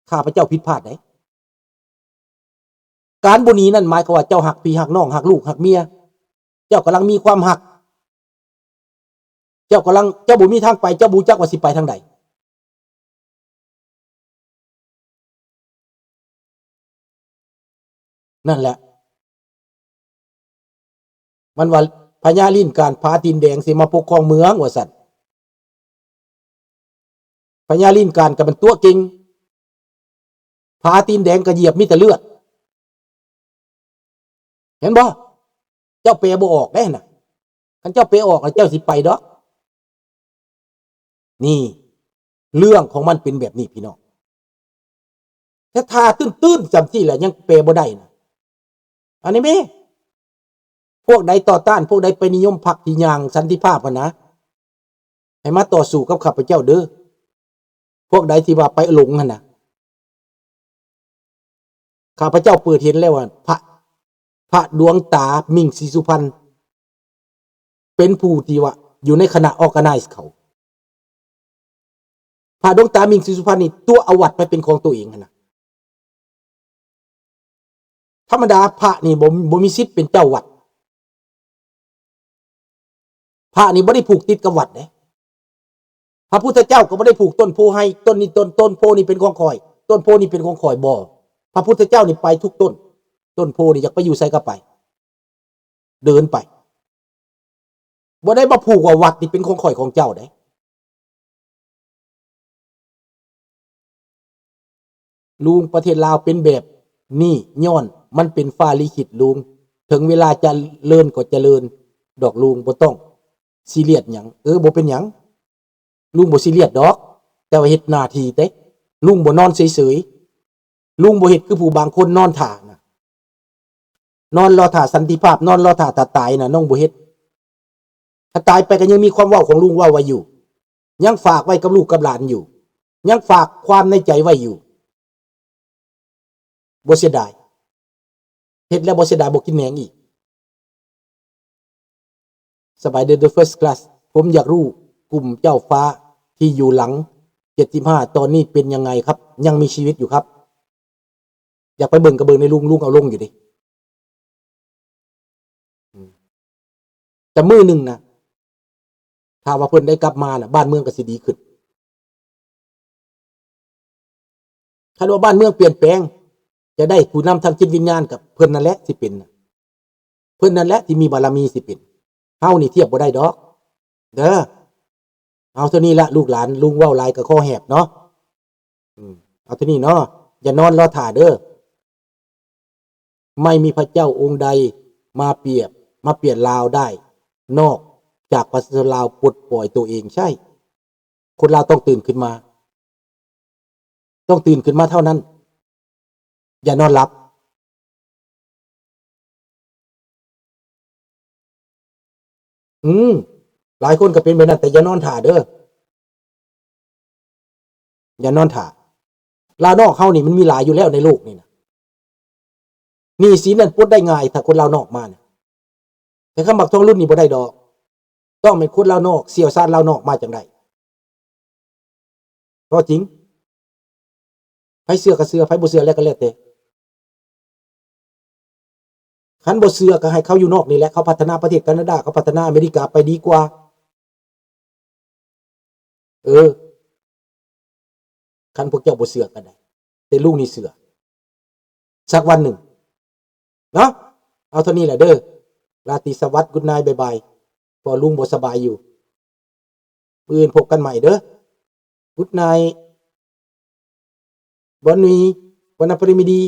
ข้าพเจ้าผิดพลาดไหนการบ่หนีนั่นหมายความว่าเจ้าหักพี่หักน้องหักลูกหักเมียเจ้ากำลังมีความหักเจ้าบ่มีทางไปเจ้าบ่จักว่าสิไปทางใดนั่นแหละมันว่าพญาลิ้นการพาตีนแดงสิมาปกครองเมืองว่าซั่นพญาลิ้นการก็เป็นตัวเก่งพาตีนแดงก็เหยียบมีแต่เลือดเห็นบ่เจ้าเปรบ่ออกได้น่ะคันเจ้าเปรออกแล้วเจ้าสิไปดอกนี่เรื่องของมันเป็นแบบนี้พี่น้องถ้าทาตื้นๆจำที่แหละยังเปรบ่ได้น่ะอันนี้แม่พวกใดต่อต้านพวกใดไปนิยมพรรคที่อย่างสันติภาพนะให้มาต่อสู้กับข้าพเจ้าเด้อพวกใดที่ว่าไปหลงหั่นน่ะข้าพเจ้าเปิดเห็นแล้วว่าพระดวงตามิ่งศรีสุพรรณเป็นผู้ที่ว่าอยู่ในคณะออร์แกไนซ์เขาพระดวงตามิ่งศรีสุพรรณนี่ตัวเอาวัดไปเป็นของตัวเองนะธรรมดาพระนี่บ่มีสิทธิ์เป็นเจ้าวัดพระนี่บ่ได้ผูกติดกับวัดเด้พระพุทธเจ้าก็บ่ได้ผูกต้นโพให้ต้นนี้ต้นโพนี่เป็นของข่อยต้นโพนี่เป็นของข่อยบ่พระพุทธเจ้านี่ไปทุกต้นโพนี่อยากไปอยู่ไสก็ไปเดินไปบ่ได้มาผูกว่าวัดนี่เป็นของข่อยของเจ้าเด้ลุงประเทศลาวเป็นแบบนี่ย้อนมันเป็นฟ้าลิขิตลุงถึงเวลาจะเลินก็เจริญดอกลุงบ่ต้องซีเรียสหยังบ่เป็นหยังลุงบ่ซีเรียสดอกแต่ว่าเฮ็ดหน้าที่เต้ลุงบ่นอนเฉยๆลุงบ่เฮ็ดคือผู้บางคนนอนท่านะนอนรอท่าสันติภาพนอนรอท่าตายน่ะน้องบ่เฮ็ดถ้าตายไปก็ยังมีความเว้าของลุงเว้าไว้อยู่ยังฝากไว้กับลูกกับหลานอยู่ยังฝากความในใจไว้อยู่บ่เสียดายเฮ็ดแล้วบ่เสียดายบ่กินแหนงอีกสบายเดอะเฟิร์สคลาสผมอยากรู้กลุ่มเจ้าฟ้าที่อยู่หลัง75ตอนนี้เป็นยังไงครับยังมีชีวิตอยู่ครับอยากไปเบิ่งกระเบิ่งในลุงเอาลงอยู่ดิแต่มื้อนึงนะถ้าว่าเพิ่นได้กลับมาน่ะบ้านเมืองก็สิดีขึ้นถ้าว่าบ้านเมืองเปลี่ยนแปลงจะได้ผู้นำทางจิตวิญญาณกับเพิ่นนั่นแหละสิเป็นเพิ่นนั่นแหละที่มีบารมีสิเป็นเฮานี่เทียบบ่ได้ดอกเด้อเอาเท่านี้ละลูกหลานลุงเว้าหลายก็คอแหบเนาะเอาเท่านี้เนาะอย่านอนรอท่าเด้อไม่มีพระเจ้าองค์ใดมาเปลี่ยนลาวได้นอกจากประชาชนลาวปลดปล่อยตัวเองใช่คนลาวต้องตื่นขึ้นมาเท่านั้นอย่านอนหลับหลายคนก็เป็นแบบนั้นแต่อย่านอนท่าเด้ออย่านอนท่าลาวนอกเฮานี่มันมีหลายอยู่แล้วในโลกนี่นะนี่สินนั่นปลดได้ง่ายถ้าคนลาวนอกมาเนี่ยแต่คำบักทองรุ่นนี่บ่ได้ดอกต้องเป็นคนลาวนอกเสี่ยวซ่านลาวนอกมาจังได๋เพราะจริงไผเชื่อก็เชื่อไผบ่เชื่อแล้วก็แล้วแต่คันบ่เชื่อก็ให้เขาอยู่นอกนี่แหละเขาพัฒนาประเทศแคนาดาเขาพัฒนาอเมริกาไปดีกว่าคันพวกเจ้าบ่เชื่อก็ได้แต่ลุงนี่เชื่อสักวันหนึ่งเนาะเอาเท่านี้แหละเด้อราตรีสวัสดิ์กุดนายบ๊ายบายพอลุงบ่สบายอยู่มื้ออื่นพบกันใหม่เด้อกุดนายวันนี้วันพฤหัสบดี